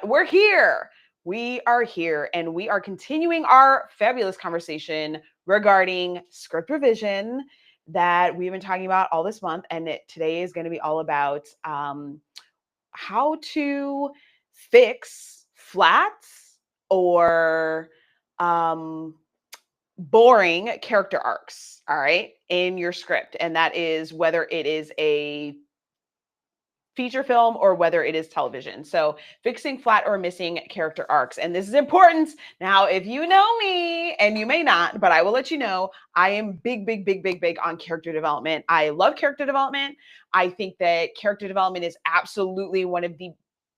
we're here. We are here and we are continuing our fabulous conversation regarding script revision that we've been talking about all this month. And today is going to be all about how to fix flats or um, boring character arcs, all right, in your script. And that is whether it is a feature film or whether it is television. So fixing flat or missing character arcs. And this is important. Now, if you know me, and you may not, but I will let you know, I am big on character development. I love character development. I think that character development is absolutely one of the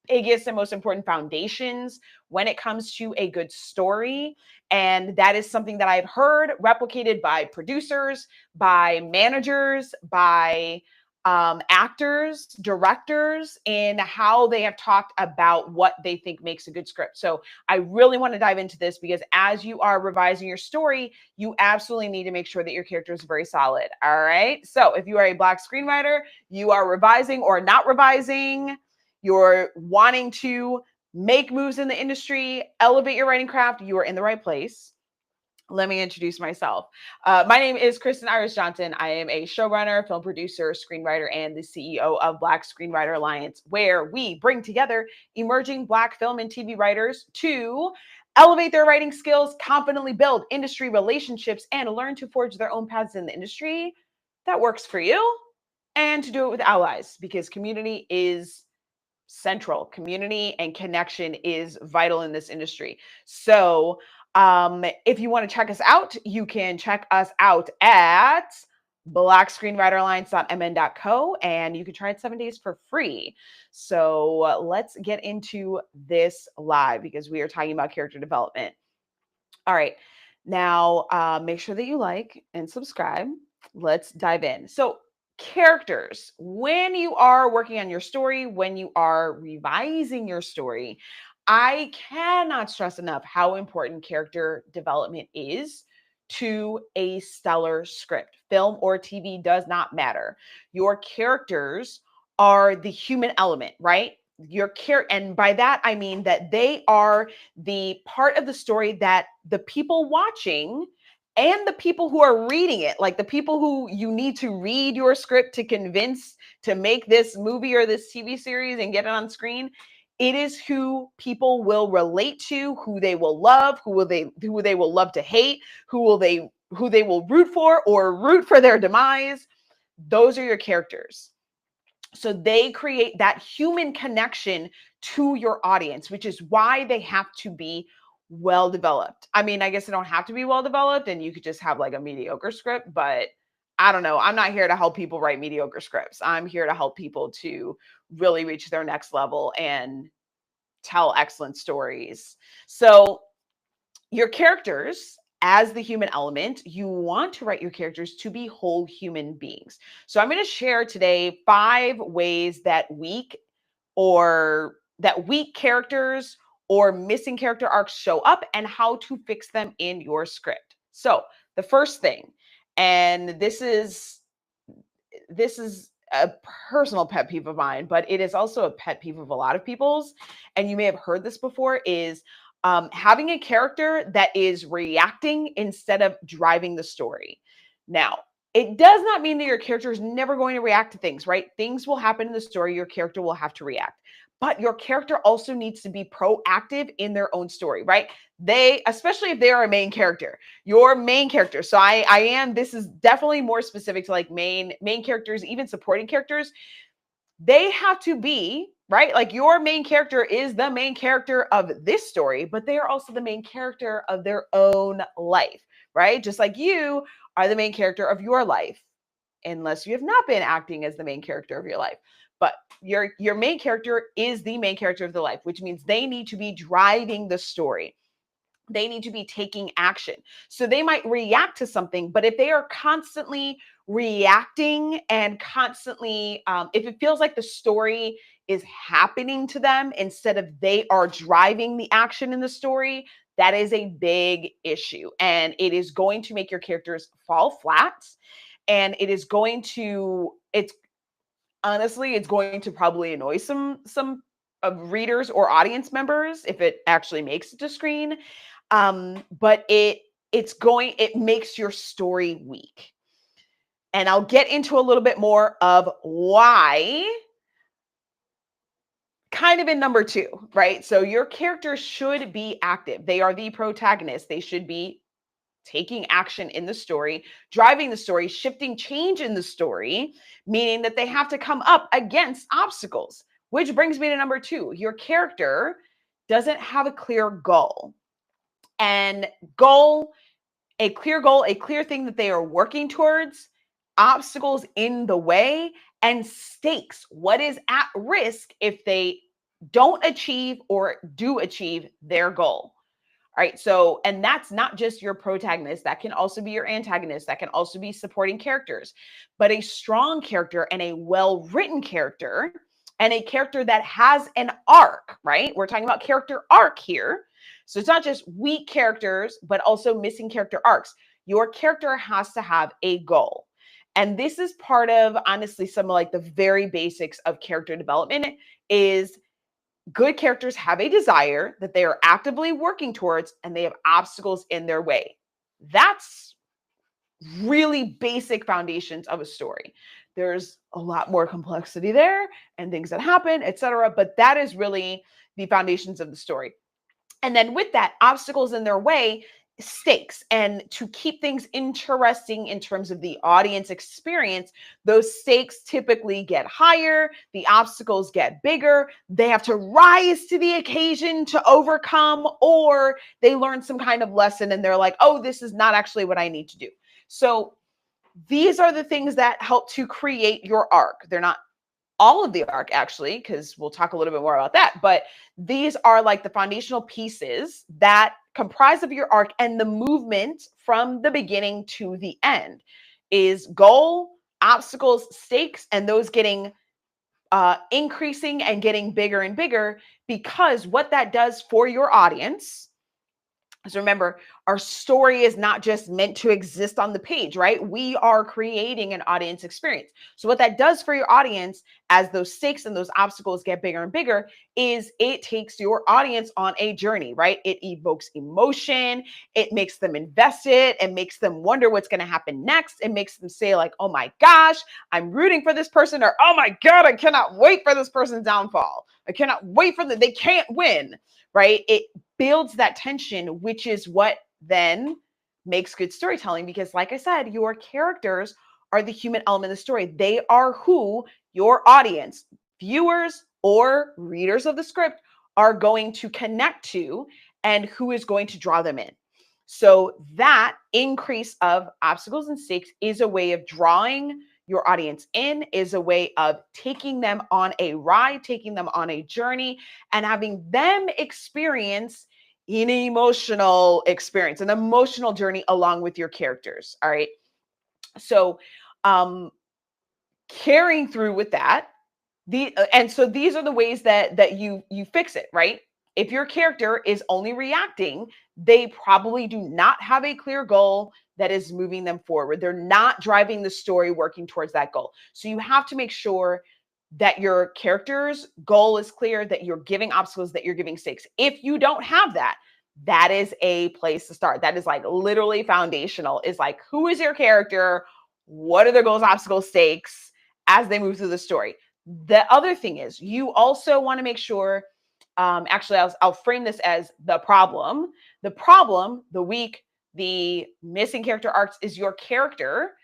biggest and most important foundations when it comes to a good story. And that is something that I've heard replicated by producers, by managers, by actors, directors, in how they have talked about what they think makes a good script. So I really want to dive into this because as you are revising your story, you absolutely need to make sure that your character is very solid. All right. So if you are a Black screenwriter, you are revising or not revising, you're wanting to make moves in the industry, elevate your writing craft, you are in the right place. Let me introduce myself. My name is Kristen Iris Johnson. I am a showrunner, film producer, screenwriter, and the CEO of Black Screenwriter Alliance, where we bring together emerging Black film and TV writers to elevate their writing skills, confidently build industry relationships, and learn to forge their own paths in the industry that works for you, and to do it with allies because community is central. Community and connection is vital in this industry. So, if you want to check us out, you can check us out at blackscreenwriteralliance.mn.co and you can try it 7 days for free. So let's get into this live because we are talking about character development. All right. Now, make sure that you like and subscribe. Let's dive in. So, characters, when you are working on your story, when you are revising your story, I cannot stress enough how important character development is to a stellar script. Film or TV does not matter. Your characters are the human element, right? Your character, and by that I mean that they are the part of the story that the people watching and the people who are reading it, like the people who you need to read your script to convince to make this movie or this TV series and get it on screen, it is who people will relate to, who they will love, who they will love to hate, who they will root for or root for their demise. Those are your characters. So they create that human connection to your audience, which is why they have to be well developed. I mean, I guess they don't have to be well developed and you could just have like a mediocre script, but I don't know. I'm not here to help people write mediocre scripts. I'm here to help people to really reach their next level and tell excellent stories. So your characters, as the human element, you want to write your characters to be whole human beings. So I'm going to share today 5 ways that weak characters or missing character arcs show up and how to fix them in your script. So the first thing, and this is a personal pet peeve of mine, but it is also a pet peeve of a lot of people's, and you may have heard this before, is having a character that is reacting instead of driving the story. Now, it does not mean that your character is never going to react to things, right? Things will happen in the story, your character will have to react. But your character also needs to be proactive in their own story, right? They, especially if they are a main character, your main character. So this is definitely more specific to like main characters, even supporting characters. They have to be, right? Like your main character is the main character of this story, but they are also the main character of their own life, right? Just like you are the main character of your life, unless you have not been acting as the main character of your life. But your main character is the main character of the life, which means they need to be driving the story. They need to be taking action. So they might react to something, but if they are constantly reacting and constantly, if it feels like the story is happening to them instead of they are driving the action in the story, that is a big issue. And it is going to make your characters fall flat. And it's honestly, it's going to probably annoy some readers or audience members if it actually makes it to screen. But it makes your story weak. And I'll get into a little bit more of why kind of in number 2, right? So your character should be active. They are the protagonist. They should be taking action in the story, driving the story, shifting change in the story, meaning that they have to come up against obstacles, which brings me to number 2. Your character doesn't have a clear goal. And a clear goal, a clear thing that they are working towards, obstacles in the way, and stakes. What is at risk if they don't achieve or do achieve their goal? All right. So, and that's not just your protagonist. That can also be your antagonist. That can also be supporting characters. But a strong character and a well-written character and a character that has an arc, right? We're talking about character arc here. So it's not just weak characters, but also missing character arcs. Your character has to have a goal. And this is part of, honestly, some of like the very basics of character development is good characters have a desire that they are actively working towards and they have obstacles in their way. That's really basic foundations of a story. There's a lot more complexity there and things that happen, etc. But that is really the foundations of the story. And then with that, obstacles in their way, stakes. And to keep things interesting in terms of the audience experience, those stakes typically get higher, the obstacles get bigger, they have to rise to the occasion to overcome, or they learn some kind of lesson and they're like, oh, this is not actually what I need to do. So these are the things that help to create your arc. They're not all of the arc, actually, because we'll talk a little bit more about that. But these are like the foundational pieces that comprise of your arc, and the movement from the beginning to the end is goal, obstacles, stakes, and those getting increasing and getting bigger and bigger, because what that does for your audience. So remember, our story is not just meant to exist on the page, right? We are creating an audience experience. So what that does for your audience as those stakes and those obstacles get bigger and bigger is it takes your audience on a journey, right? It evokes emotion. It makes them invested. It makes them wonder what's going to happen next. It makes them say like, oh my gosh, I'm rooting for this person, or oh my God, I cannot wait for this person's downfall. I cannot wait for they can't win, right? It builds that tension, which is what then makes good storytelling. Because like I said, your characters are the human element of the story. They are who your audience, viewers or readers of the script, are going to connect to and who is going to draw them in. So that increase of obstacles and stakes is a way of drawing your audience in, is a way of taking them on a ride, taking them on a journey, and having them experience an emotional experience, an emotional journey along with your characters. All right. So carrying through with that, and so these are the ways that you fix it, right? If your character is only reacting, they probably do not have a clear goal that is moving them forward. They're not driving the story working towards that goal. So you have to make sure that your character's goal is clear, that you're giving obstacles, that you're giving stakes. If you don't have that, that is a place to start. That is like literally foundational. Is like, who is your character? What are their goals, obstacles, stakes as they move through the story? The other thing is you also want to make sure, actually, I'll frame this as the problem. The problem, the weak, the missing character arcs is your character.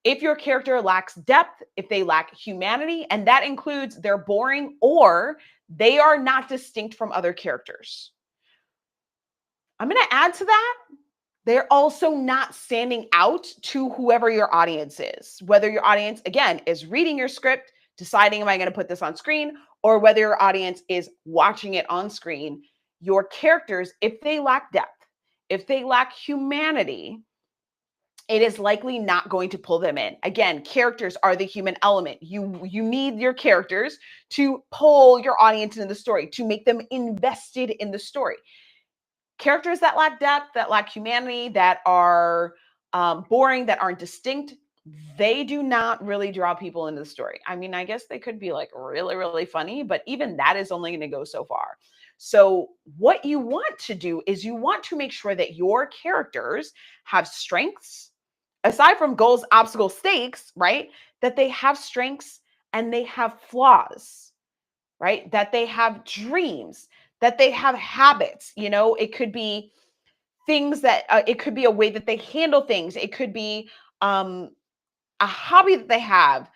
If your character lacks depth, if they lack humanity, and that includes they're boring or they are not distinct from other characters. I'm going to add to that. They're also not standing out to whoever your audience is, whether your audience, again, is reading your script, deciding, am I going to put this on screen, or whether your audience is watching it on screen. Your characters, if they lack depth, if they lack humanity, it is likely not going to pull them in. Again, characters are the human element. You need your characters to pull your audience into the story, to make them invested in the story. Characters that lack depth, that lack humanity, that are boring, that aren't distinct, they do not really draw people into the story. I mean, I guess they could be like really, really funny, but even that is only going to go so far. So, what you want to do is you want to make sure that your characters have strengths, aside from goals, obstacles, stakes, right? That they have strengths and they have flaws, right? That they have dreams, that they have habits. It could be things that it could be a way that they handle things. It could be um, a hobby that they have,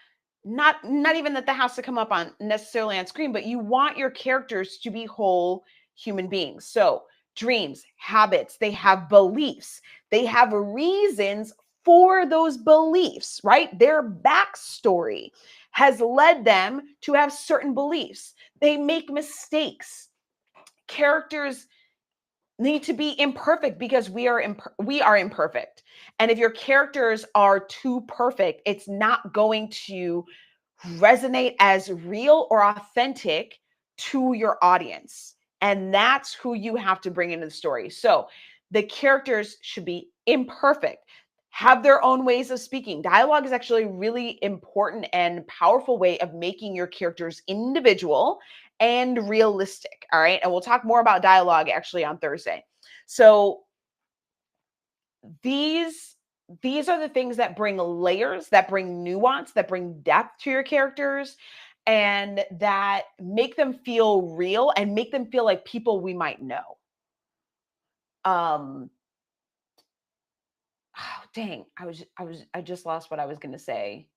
not even that has to come up on necessarily on screen, but you want your characters to be whole human beings. So dreams, habits, they have beliefs, they have reasons for those beliefs, right? Their backstory has led them to have certain beliefs. They make mistakes. Characters need to be imperfect because we are imperfect. And if your characters are too perfect, it's not going to resonate as real or authentic to your audience. And that's who you have to bring into the story. So the characters should be imperfect, have their own ways of speaking. Dialogue is actually a really important and powerful way of making your characters individual and realistic. All right. And we'll talk more about dialogue actually on Thursday. So these these are the things that bring layers, that bring nuance, that bring depth to your characters, and that make them feel real and make them feel like people we might know. Um oh, dang, I just lost what I was going to say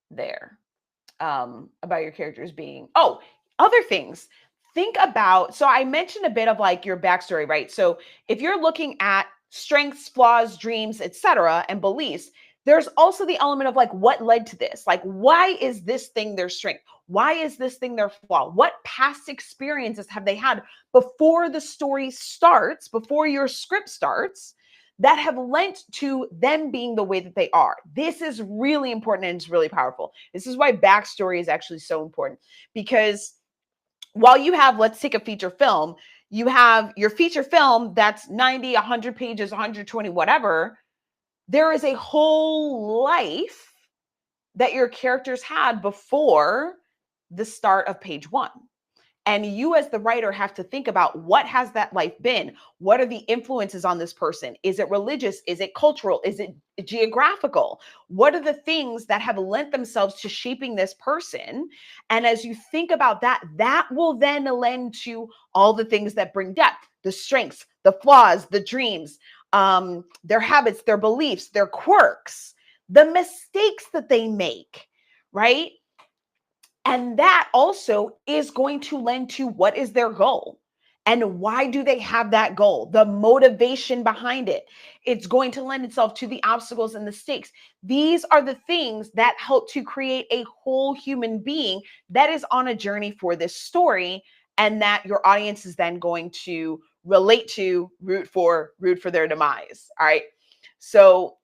there. About your characters being, other things. Think about, so I mentioned a bit of like your backstory, right? So if you're looking at strengths, flaws, dreams, etc., and beliefs, there's also the element of like what led to this. Like, why is this thing their strength? Why is this thing their flaw? What past experiences have they had before the story starts, before your script starts, that have lent to them being the way that they are? This is really important and it's really powerful. This is why backstory is actually so important, because while you have, let's take a feature film, you have your feature film that's 90, 100 pages, 120, whatever. There is a whole life that your characters had before the start of page one. And you as the writer have to think about, what has that life been? What are the influences on this person? Is it religious? Is it cultural? Is it geographical? What are the things that have lent themselves to shaping this person? And as you think about that, that will then lend to all the things that bring depth, the strengths, the flaws, the dreams, their habits, their beliefs, their quirks, the mistakes that they make, right? And that also is going to lend to what is their goal and why do they have that goal, the motivation behind it. It's going to lend itself to the obstacles and the stakes. These are the things that help to create a whole human being that is on a journey for this story, and that your audience is then going to relate to, root for their demise. All right. So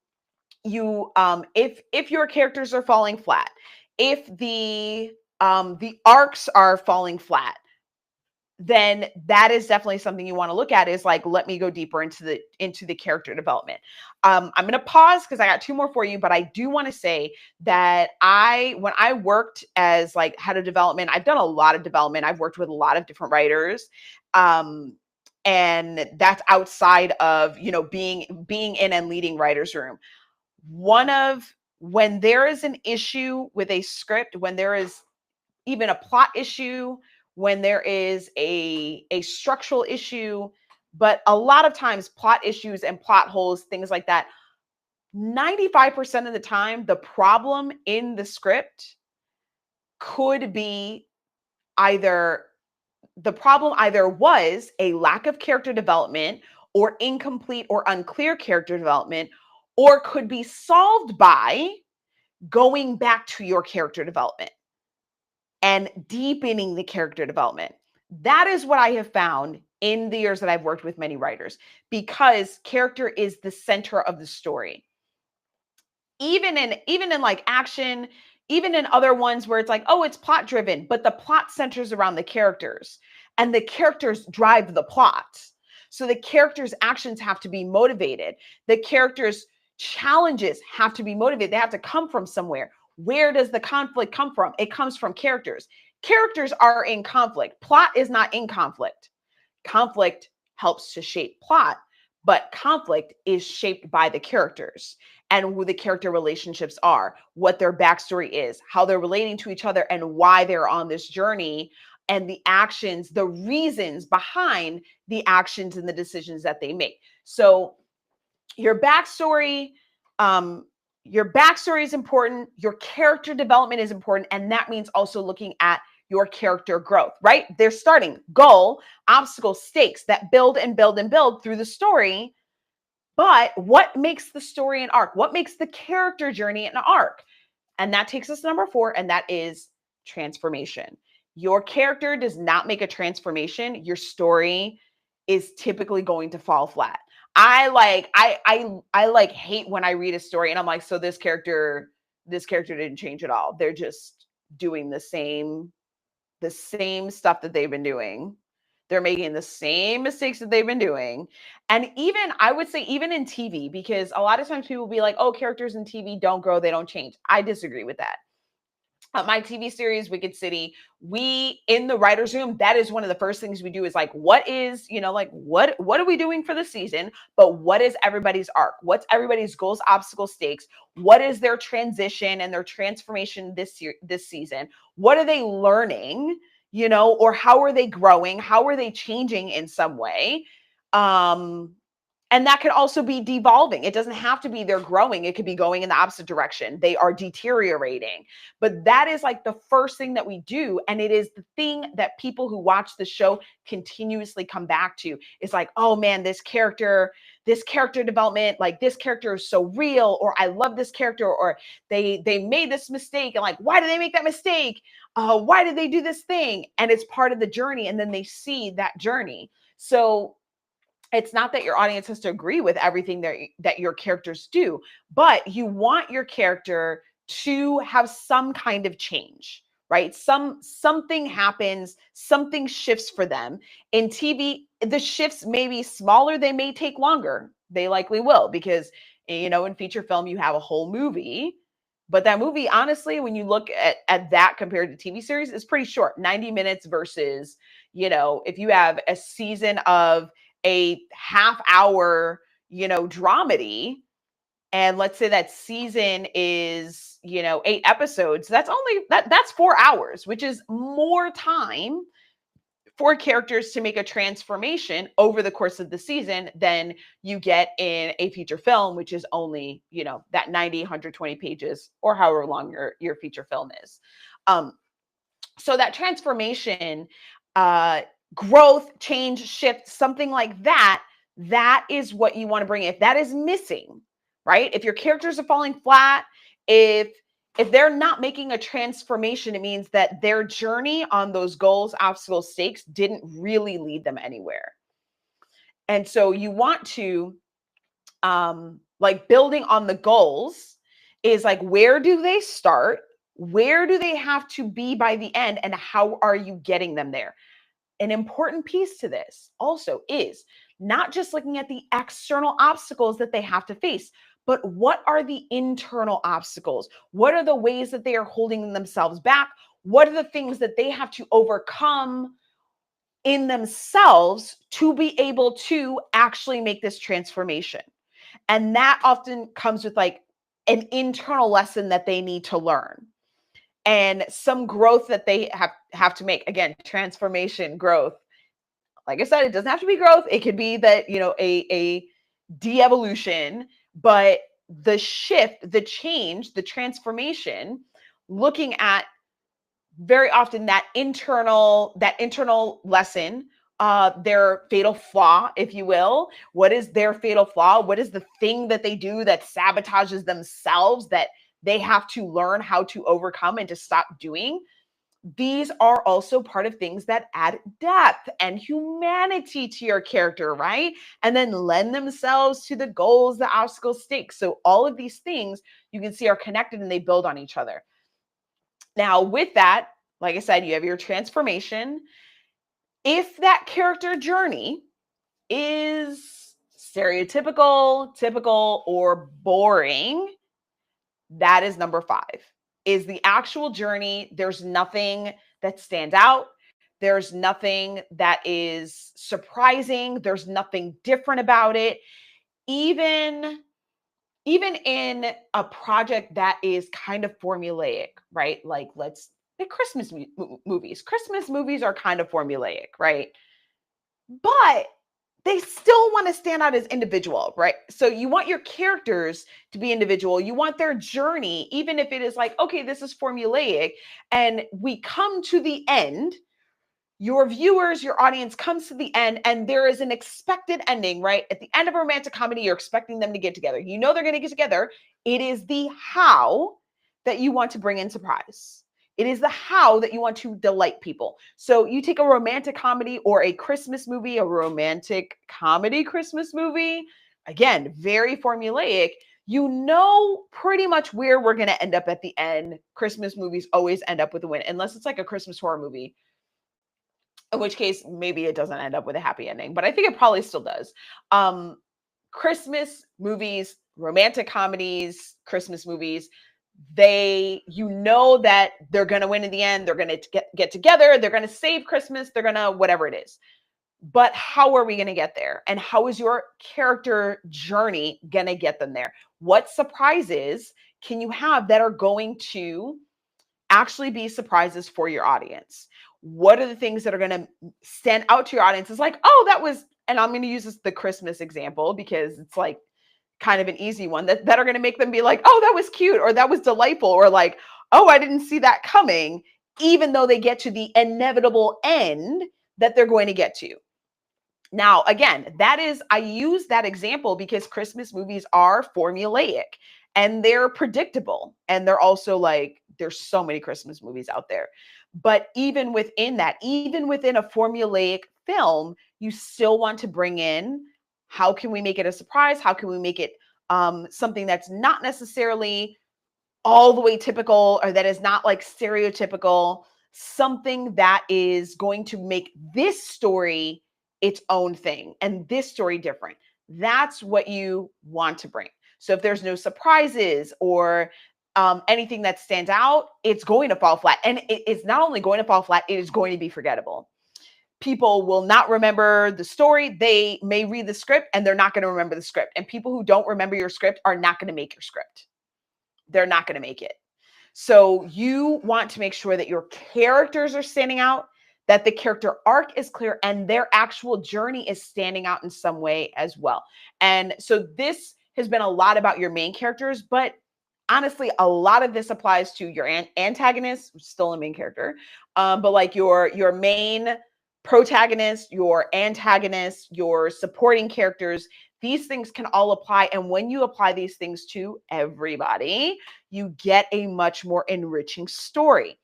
you if your characters are falling flat, if the arcs are falling flat, then that is definitely something you want to look at, is like, let me go deeper into the character development. I'm going to pause because I got two more for you, but I do want to say that when I worked as like head of development, I've done a lot of development. I've worked with a lot of different writers. And that's outside of, being in and leading writers room. When there is an issue with a script, when there is even a plot issue, when there is a structural issue, but a lot of times plot issues and plot holes, things like that, 95% of the time, the problem in the script could be either was a lack of character development, or incomplete or unclear character development, or could be solved by going back to your character development and deepening the character development. That is what I have found in the years that I've worked with many writers, because character is the center of the story. Even in like action, even in other ones where it's like, oh, it's plot driven, but the plot centers around the characters and the characters drive the plot. So the characters' actions have to be motivated. The characters Challenges have to be motivated. They have to come from somewhere. Where does the conflict come from? It comes from characters. Characters are in conflict. Plot is not in conflict. Conflict helps to shape plot, but conflict is shaped by the characters and who the character relationships are, what their backstory is, how they're relating to each other, and why they're on this journey, and the actions, the reasons behind the actions and the decisions that they make. So your backstory, your backstory is important, your character development is important, and that means also looking at your character growth, right? They're starting goal, obstacle, stakes that build and build and build through the story. But what makes the story an arc? What makes the character journey an arc? And that takes us to number 4, and that is transformation. Your character does not make a transformation. Your story is typically going to fall flat. I like hate when I read a story and I'm like, so this character didn't change at all. They're just doing the same stuff that they've been doing. They're making the same mistakes that they've been doing. And even, I would say, even in TV, because a lot of times people will be like, oh, characters in TV don't grow, they don't change. I disagree with that. My TV series, Wicked City, we in the writer's room, that is one of the first things we do is like, what is, like what are we doing for the season? But what is everybody's arc? What's everybody's goals, obstacles, stakes? What is their transition and their transformation this season? What are they learning? Or how are they growing? How are they changing in some way? And that could also be devolving. It doesn't have to be they're growing. It could be going in the opposite direction. They are deteriorating. But that is like the first thing that we do. And it is the thing that people who watch the show continuously come back to. It's like, oh man, this character development, like this character is so real, or I love this character, or they made this mistake. And like, why did they make that mistake? Why did they do this thing? And it's part of the journey. And then they see that journey. So it's not that your audience has to agree with everything that your characters do, but you want your character to have some kind of change, right? Something happens, something shifts for them. In TV, the shifts may be smaller, they may take longer. They likely will, because in feature film, you have a whole movie. But that movie, honestly, when you look at that compared to TV series, is pretty short, 90 minutes versus, if you have a season of a half hour, dramedy, and let's say that season is, 8 episodes, that's 4 hours, which is more time for characters to make a transformation over the course of the season than you get in a feature film, which is only, that 90, 120 pages or however long your feature film is. So that transformation, growth, change, shift, something like that, that is what you want to bring. If that is missing, right? If your characters are falling flat, if they're not making a transformation, it means that their journey on those goals, obstacles, stakes didn't really lead them anywhere. And so you want to, like, building on the goals is like, where do they start? Where do they have to be by the end? And how are you getting them there? An important piece to this also is not just looking at the external obstacles that they have to face, but what are the internal obstacles? What are the ways that they are holding themselves back? What are the things that they have to overcome in themselves to be able to actually make this transformation? And that often comes with like an internal lesson that they need to learn and some growth that they have to make. Again, transformation, growth. Like I said, it doesn't have to be growth. It could be that, a de-evolution, but the shift, the change, the transformation, looking at very often that internal lesson, their fatal flaw, if you will. What is their fatal flaw? What is the thing that they do that sabotages themselves that they have to learn how to overcome and to stop doing? These are also part of things that add depth and humanity to your character, right? And then lend themselves to the goals, the obstacles, stakes. So all of these things you can see are connected and they build on each other. Now, with that, like I said, you have your transformation. If that character journey is stereotypical, typical, or boring. That is number 5, is the actual journey. There's nothing that stands out. There's nothing that is surprising. There's nothing different about it. Even in a project that is kind of formulaic, right? Like Christmas movies. Christmas movies are kind of formulaic, right? But they still want to stand out as individual, right? So you want your characters to be individual. You want their journey, even if it is like, okay, this is formulaic, and we come to the end. Your viewers, your audience comes to the end, and there is an expected ending, right? At the end of a romantic comedy, you're expecting them to get together. You know they're going to get together. It is the how that you want to bring in surprise. It is the how that you want to delight people. So you take a romantic comedy or a Christmas movie, a romantic comedy Christmas movie, again, very formulaic. You know pretty much where we're going to end up at the end. Christmas movies always end up with a win, unless it's like a Christmas horror movie, in which case maybe it doesn't end up with a happy ending, but I think it probably still does. Christmas movies, romantic comedies, Christmas movies, you know that they're going to win in the end. They're going to get together. They're going to save Christmas. They're going to whatever it is. But how are we going to get there? And how is your character journey going to get them there? What surprises can you have that are going to actually be surprises for your audience? What are the things that are going to stand out to your audience? It's like, oh, that was, and I'm going to use the Christmas example because it's like kind of an easy one that are going to make them be like, oh, that was cute, or that was delightful, or like, oh, I didn't see that coming, even though they get to the inevitable end that they're going to get to. Now, again, I use that example because Christmas movies are formulaic and they're predictable. And they're also like, there's so many Christmas movies out there. But even within that, even within a formulaic film, you still want to bring in, how can we make it a surprise? How can we make it something that's not necessarily all the way typical, or that is not like stereotypical, something that is going to make this story its own thing and this story different. That's what you want to bring. So if there's no surprises or anything that stands out, it's going to fall flat. And it's not only going to fall flat, it is going to be forgettable. People will not remember the story. They may read the script and they're not going to remember the script. And people who don't remember your script are not going to make your script. They're not going to make it. So you want to make sure that your characters are standing out, that the character arc is clear, and their actual journey is standing out in some way as well. And so this has been a lot about your main characters, but honestly, a lot of this applies to your antagonist, still a main character, but like your main protagonist, your antagonist, your supporting characters. These things can all apply. And when you apply these things to everybody, you get a much more enriching story.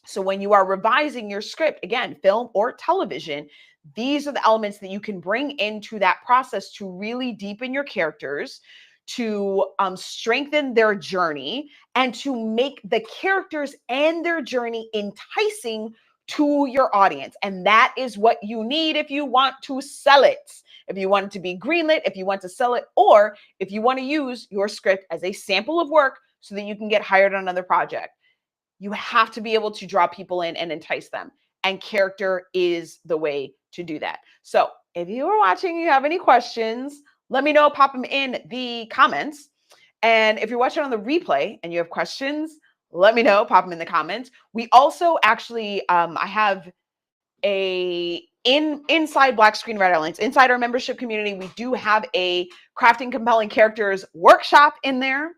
So when you are revising your script, again, film or television, these are the elements that you can bring into that process to really deepen your characters, to strengthen their journey, and to make the characters and their journey enticing to your audience. And that is what you need if you want to sell it. If you want it to be greenlit, if you want to sell it, or if you want to use your script as a sample of work so that you can get hired on another project. You have to be able to draw people in and entice them. And character is the way to do that. So if you are watching, you have any questions, let me know, pop them in the comments. And if you're watching on the replay and you have questions, let me know, pop them in the comments. We also actually, I have inside Black Screenwriter Alliance, inside our membership community, we do have a crafting compelling characters workshop in there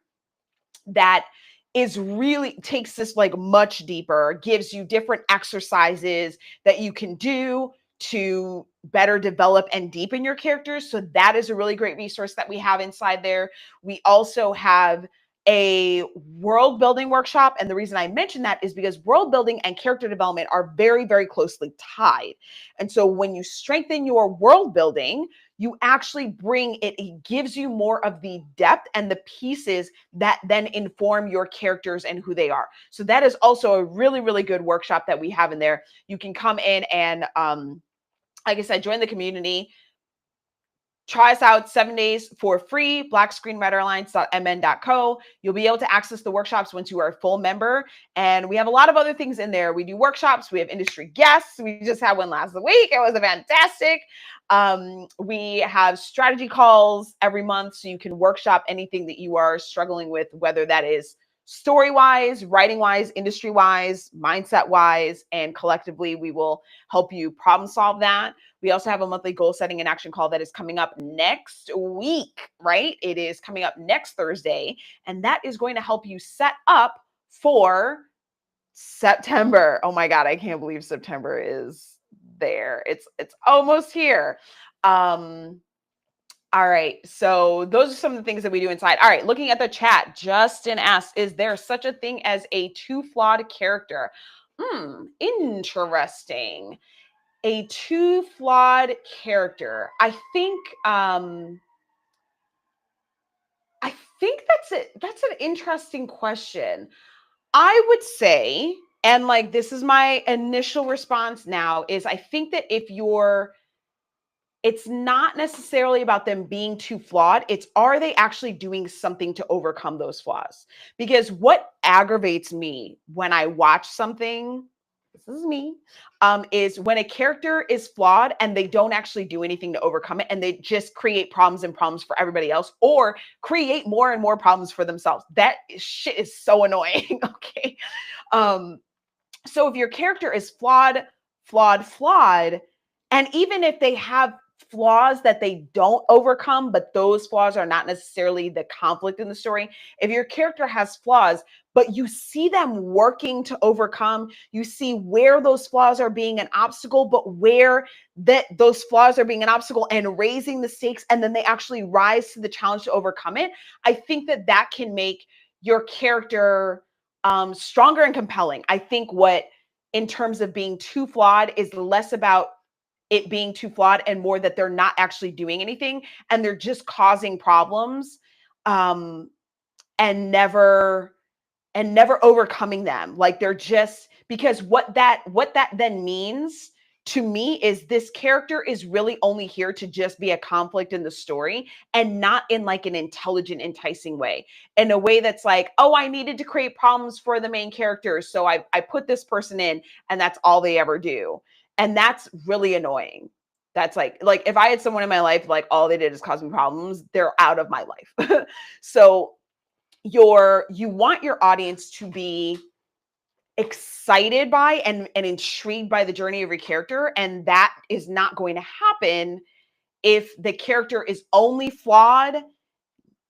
that is really takes this like much deeper, gives you different exercises that you can do to better develop and deepen your characters. So that is a really great resource that we have inside there. We also have a world building workshop. And the reason I mention that is because world building and character development are very, very closely tied. And so when you strengthen your world building, you actually it gives you more of the depth and the pieces that then inform your characters and who they are. So that is also a really, really good workshop that we have in there. You can come in and, like I said, join the community. Try us out 7 days for free, blackscreenwriteralliance.mn.co. You'll be able to access the workshops once you are a full member. And we have a lot of other things in there. We do workshops. We have industry guests. We just had one last week. It was fantastic. We have strategy calls every month so you can workshop anything that you are struggling with, whether that is story-wise, writing-wise, industry-wise, mindset-wise, and collectively we will help you problem solve that. We also have a monthly goal setting and action call that is coming up next week, right? It is coming up next Thursday, and that is going to help you set up for September. Oh my God, I can't believe September is there. It's almost here. All right, so those are some of the things that we do inside. All right, looking at the chat, Justin asks, is there such a thing as a too flawed character? Interesting. A too flawed character. I think that's an interesting question. I would say, and like this is my initial response now, is I think that it's not necessarily about them being too flawed. It's, are they actually doing something to overcome those flaws? Because what aggravates me when I watch something, this is me, is when a character is flawed and they don't actually do anything to overcome it, and they just create problems and problems for everybody else, or create more and more problems for themselves. That shit is so annoying. Okay. So if your character is flawed, and even if they have flaws that they don't overcome, but those flaws are not necessarily the conflict in the story. If your character has flaws, but you see them working to overcome, you see where those flaws are being an obstacle, but where those flaws are being an obstacle and raising the stakes, and then they actually rise to the challenge to overcome it. I think that can make your character stronger and compelling. I think in terms of being too flawed, is less about it being too flawed and more that they're not actually doing anything and they're just causing problems, and never overcoming them. Like they're just, because what that then means to me is this character is really only here to just be a conflict in the story, and not in like an intelligent, enticing way, in a way that's like, oh, I needed to create problems for the main character, so I put this person in, and that's all they ever do. And that's really annoying. That's like if I had someone in my life, like all they did is cause me problems, they're out of my life. So you want your audience to be excited by and intrigued by the journey of your character. And that is not going to happen if the character is only flawed,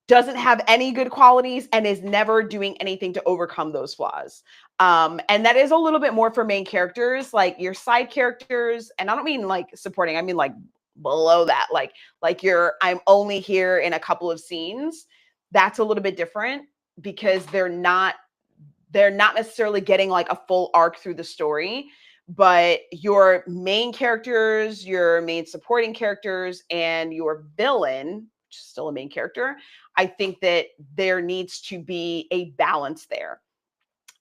doesn't have any good qualities, and is never doing anything to overcome those flaws. And that is a little bit more for main characters, like your side characters. And I don't mean like supporting, I mean like below that, like I'm only here in a couple of scenes. That's a little bit different, because they're not necessarily getting like a full arc through the story. But your main characters, your main supporting characters, and your villain, which is still a main character, I think that there needs to be a balance there.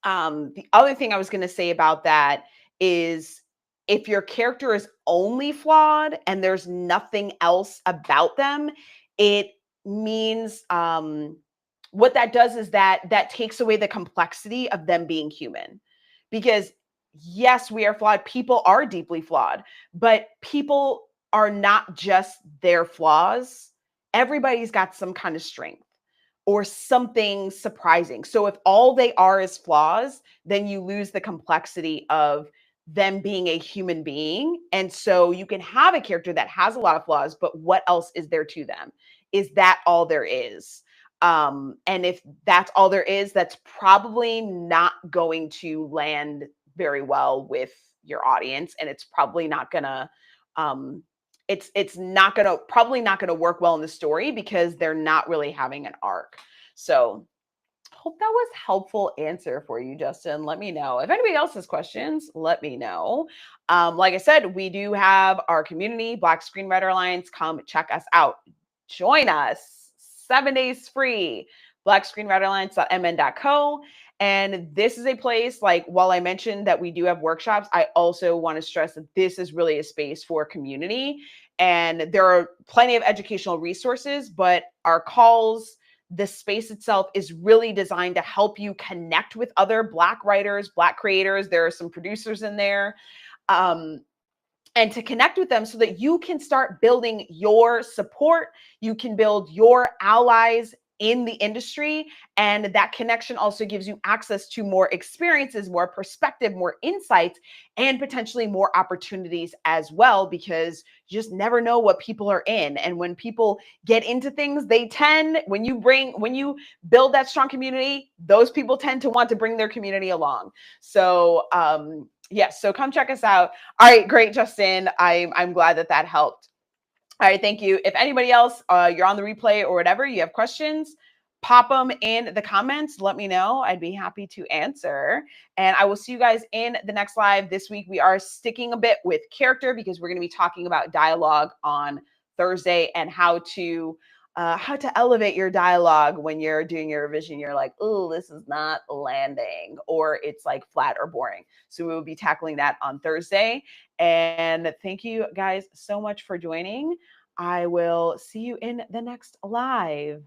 The other thing I was going to say about that is, if your character is only flawed and there's nothing else about them, it means what that does is that takes away the complexity of them being human. Because yes, we are flawed. People are deeply flawed, but people are not just their flaws. Everybody's got some kind of strength or something surprising. So if all they are is flaws, then you lose the complexity of them being a human being. And so you can have a character that has a lot of flaws, but what else is there to them? Is that all there is? And if that's all there is, that's probably not going to land very well with your audience, and it's probably not gonna probably not gonna work well in the story, because they're not really having an arc. So hope that was helpful answer for you, Justin. Let me know if anybody else has questions. Let me know. Like I said, we do have our community, Black Screenwriter Alliance. Come check us out. Join us. 7 days free. blackscreenwriteralliance.mn.co. And this is a place, like, while I mentioned that we do have workshops, I also want to stress that this is really a space for community. And there are plenty of educational resources, but our calls, the space itself is really designed to help you connect with other Black writers, Black creators. There are some producers in there. Um, and to connect with them so that you can start building your support, you can build your allies in the industry. And that connection also gives you access to more experiences, more perspective, more insights, and potentially more opportunities as well, because you just never know what people are in. And when people get into things, when you build that strong community, those people tend to want to bring their community along. So, yes, so come check us out. All right, great, Justin. I'm glad that helped. All right, thank you. If anybody else, you're on the replay or whatever, you have questions, pop them in the comments. Let me know. I'd be happy to answer. And I will see you guys in the next live. This week, we are sticking a bit with character because we're going to be talking about dialogue on Thursday and how to elevate your dialogue when you're doing your revision. You're like, oh, this is not landing, or it's like flat or boring. So we will be tackling that on Thursday. And thank you guys so much for joining. I will see you in the next live.